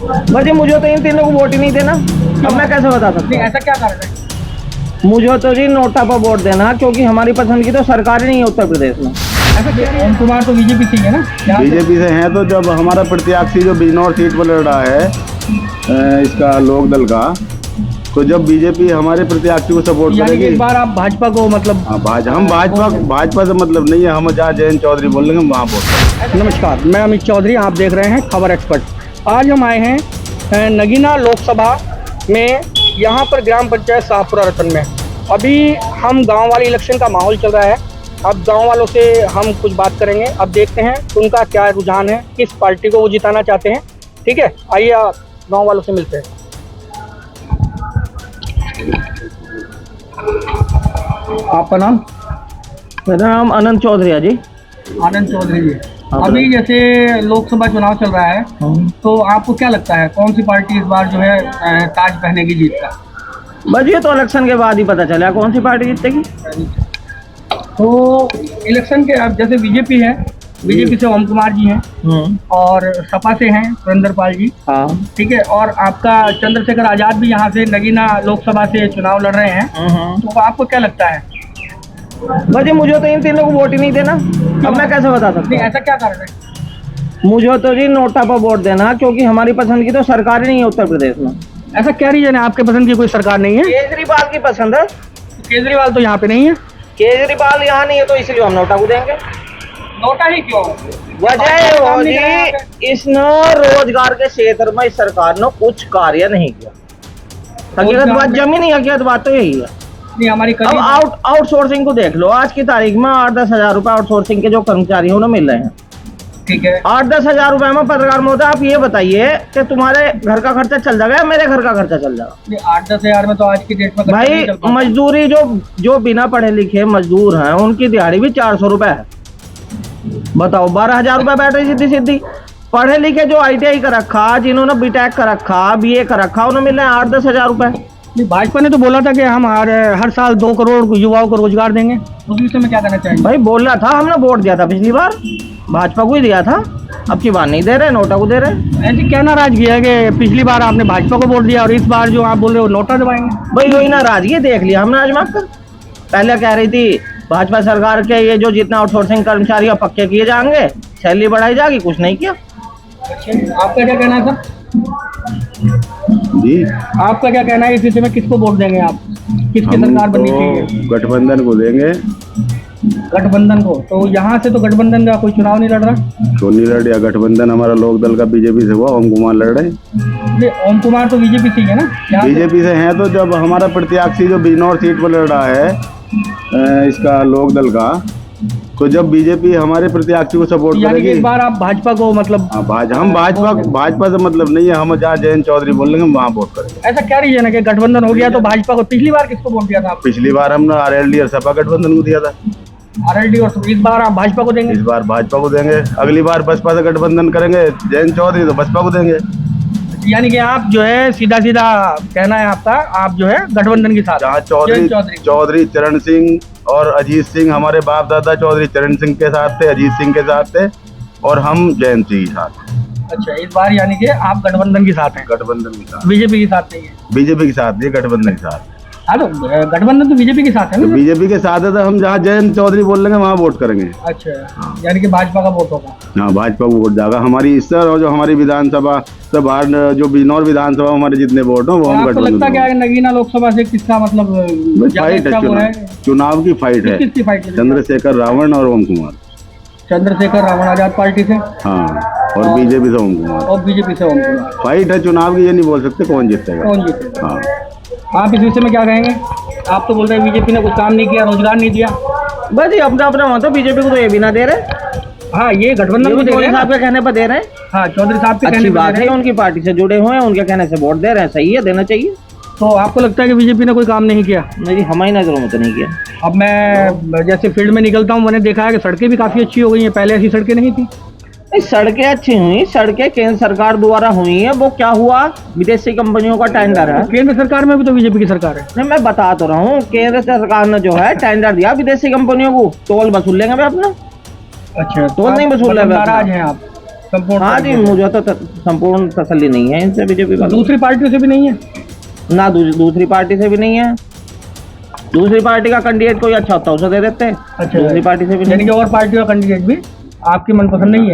बस ये मुझे तो इन तीनों को वोट ही नहीं देना। अब मैं कैसे बता सकता हूँ? ऐसा क्या कारण है? मुझे तो जी नोटा पर वोट देना, क्योंकि हमारी पसंद की तो सरकार ही नहीं है उत्तर प्रदेश में। ऐसा क्या? ओम कुमार तो बीजेपी से ही है ना? बीजेपी से हैं, तो जब हमारा प्रत्याशी जो बिजनौर सीट पर लड़ रहा है इसका लोक दल का, तो जब बीजेपी हमारे प्रत्याशी को सपोर्ट करेगी। इस बार आप भाजपा को मतलब? हम भाजपा से मतलब नहीं है, हम जहाँ जयंत चौधरी बोल रहे हैं वहाँ वोट। नमस्कार, मैं अमित चौधरी, आप देख रहे हैं खबर एक्सपर्ट। आज हम आए हैं नगीना लोकसभा में, यहाँ पर ग्राम पंचायत शाहपुरा रतन में। अभी हम गांव वाले इलेक्शन का माहौल चल रहा है। अब गांव वालों से हम कुछ बात करेंगे। अब देखते हैं उनका क्या रुझान है, किस पार्टी को वो जिताना चाहते हैं। ठीक है, आइए आप गांव वालों से मिलते हैं। आपका नाम? मेरा नाम अनंत चौधरी है जी। आनंद चौधरी जी। अभी जैसे लोकसभा चुनाव चल रहा है, तो आपको क्या लगता है कौन सी पार्टी इस बार जो है ताज पहनेगी जीत का? बस ये तो इलेक्शन के बाद ही पता चला कौन सी पार्टी जीतेगी। तो इलेक्शन के अब जैसे बीजेपी है, बीजेपी से ओम कुमार जी हैं और सपा से हैं सुरेंद्रपाल जी। हाँ, ठीक है। और आपका चंद्रशेखर आजाद भी यहाँ से नगीना लोकसभा से चुनाव लड़ रहे हैं। तो आपको क्या लगता है? बस ये मुझे तो इन तीनों को वोट ही नहीं देना। अब मैं कैसे बता सकता हूँ? ऐसा क्या कारण है? मुझे तो जी नोटा पर वोट देना, क्योंकि हमारी पसंद की तो सरकार ही नहीं है उत्तर प्रदेश में। ऐसा क्या रीजन है? आपके पसंद की कोई सरकार नहीं है? केजरीवाल की पसंद है। केजरीवाल तो यहाँ पे नहीं है। केजरीवाल यहाँ नहीं है, तो इसलिए हम नोटा को देंगे। नोटा ही क्यों? वजह हो जी, इसने रोजगार के क्षेत्र में इस सरकार ने कुछ कार्य नहीं किया। हकीकत बात जमी नहीं, हकीकत बात तो यही है। नहीं, हमारी अब आउटसोर्सिंग को देख लो। आज की तारीख में 8-10 हजार रुपए आउटसोर्सिंग के जो कर्मचारी हैं उन्हें मिल रहे हैं। ठीक है। 8-10 हजार रुपए में पत्रकार महोदय, आप ये बताइए कि तुम्हारे घर का खर्चा चल जाएगा या मेरे घर का खर्चा चल जाएगा? 8-10 हजार में तो आज की डेट में भाई मजदूरी, जो बिना पढ़े लिखे मजदूर हैं उनकी दिहाड़ी भी 400 रुपए है। बताओ, 12,000 रुपए बैठ रही सीधी सीधी। पढ़े लिखे जो ITI कर रखा, जिन्होंने बीटेक कर रखा, BA कर रखा, उन्हें मिल रहे हैं 8-10 हजार रुपए। भाजपा ने तो बोला था कि हम हर साल 2 करोड़ युवाओं को रोजगार देंगे। उस विषय में क्या कहना चाहेंगे? भाई बोल रहा था, हमने वोट दिया था पिछली बार, भाजपा को ही दिया था। अब की बार नहीं दे रहे, नोटा को दे रहे। ऐसी क्या नाराजगी है कि पिछली बार आपने भाजपा को वोट दिया और इस बार जो आप बोल रहे हो नोटा दबाएंगे? भाई वही नाराजगी देख लिया हमने आजमा कर। पहले कह रही थी भाजपा सरकार के ये जो जितना आउटसोर्सिंग कर्मचारी पक्के किए जाएंगे, सैलरी बढ़ाई जाएगी, कुछ नहीं किया। आपका क्या कहना है सर? जी, आपका क्या कहना है इस विषय में? किसको वोट देंगे आप? किसकी सरकार बननी चाहिए? गठबंधन को देंगे। गठबंधन को? तो यहाँ से तो गठबंधन का कोई चुनाव नहीं लड़ रहा। क्यों नहीं लड़ रहा गठबंधन? हमारा लोक दल का बीजेपी से हुआ, ओम कुमार लड़ रहे हैं। ओम कुमार तो बीजेपी से ही है ना? बीजेपी से हैं, तो जब हमारा प्रत्याशी जो बिजनौर सीट पर लड़ रहा है इसका लोक दल का, तो जब बीजेपी हमारे प्रत्याशी को सपोर्ट करेगी। इस बार आप भाजपा को मतलब? हम भाजपा से मतलब नहीं है, हम जहाँ जयंत चौधरी बोल रहे हैं वहाँ वोट करेंगे। ऐसा क्या रीजन है कि गठबंधन हो गया तो भाजपा को? पिछली बार किसको वोट दिया था? पिछली बार हमने RLD और सपा गठबंधन को दिया था। RLD और इस बार आप भाजपा को देंगे? इस बार भाजपा को देंगे। अगली बार बसपा से गठबंधन करेंगे जयंत चौधरी, तो बसपा को देंगे। यानी कि आप जो है सीधा कहना है आपका, आप जो है गठबंधन के साथ? जहाँ चौधरी चरण सिंह और अजीत सिंह, हमारे बाप दादा चौधरी चरण सिंह के साथ थे, अजीत सिंह के साथ थे, और हम जयंत सिंह के साथ। अच्छा, इस बार यानी कि आप गठबंधन के साथ हैं? गठबंधन के साथ। बीजेपी के साथ नहीं है? बीजेपी के साथ नहीं, गठबंधन के साथ। हाँ, तो गठबंधन तो बीजेपी के साथ है ना? बीजेपी के साथ है, तो हम जहाँ जयंत चौधरी बोल रहे हैं वहाँ वोट करेंगे। अच्छा, यानी कि भाजपा का वोट होगा? हाँ, भाजपा को वोट जाएगा। हमारी इस और जो हमारी विधानसभा से बाहर जो बिजनौर विधानसभा हमारे जितने वोट हो वो हम गठबंधन। लगता क्या है नगीना लोकसभा से किसका मतलब फाइट है? चुनाव की फाइट है। किसकी फाइट है? चंद्रशेखर रावण और ओम कुमार। चंद्रशेखर रावण आजाद पार्टी से? हाँ, और बीजेपी से ओम कुमार। और बीजेपी से ओम कुमार। फाइट है चुनाव की, ये नहीं बोल सकते कौन जीतेगा। कौन जीतेगा? हाँ। आप इस विषय में क्या कहेंगे? आप तो बोल रहे हैं बीजेपी ने कुछ काम नहीं किया, रोजगार नहीं दिया। बस ये अपना अपना मतलब बीजेपी को तो ये भी ना दे रहे। हाँ, ये गठबंधन को दे रहे हैं। साहब के कहने पर दे रहे हैं। हाँ, चौधरी साहब के अच्छी बात है, उनकी पार्टी से जुड़े हुए हैं, उनके कहने से वोट दे रहे हैं, सही है, देना चाहिए। तो आपको लगता है कि बीजेपी ने कोई काम नहीं किया? नहीं, हमारी नजरों में तो नहीं किया। अब मैं जैसे फील्ड में निकलता हूँ, मैंने देखा है कि सड़कें भी काफी अच्छी हो गई हैं, पहले ऐसी सड़कें नहीं थी। सड़कें अच्छी हुई, सड़कें केंद्र सरकार द्वारा हुई है। वो क्या हुआ, विदेशी कंपनियों का टेंडर है। केंद्र सरकार में भी तो बीजेपी की सरकार है। नहीं, मैं बता तो रहा हूँ, केंद्र सरकार ने जो है टेंडर दिया विदेशी कंपनियों को, टोल वसूल लेंगे अपना। अच्छा, टोल नहीं वसूल रहे? नाराज हैं आप? संपूर्ण हाँ जी, तरीके से? मुझे तो संपूर्ण तसल्ली नहीं है इनसे, बीजेपी वालों दूसरी पार्टियों से भी नहीं है? से। ना दूसरी पार्टी से भी नहीं है। दूसरी पार्टी का कैंडिडेट कोई अच्छा होता है उसे दे देते हैं, अच्छा, दूसरी पार्टी से भी यानी नहीं। कि और पार्टी का कैंडिडेट भी आपकी मनपसंद नहीं है?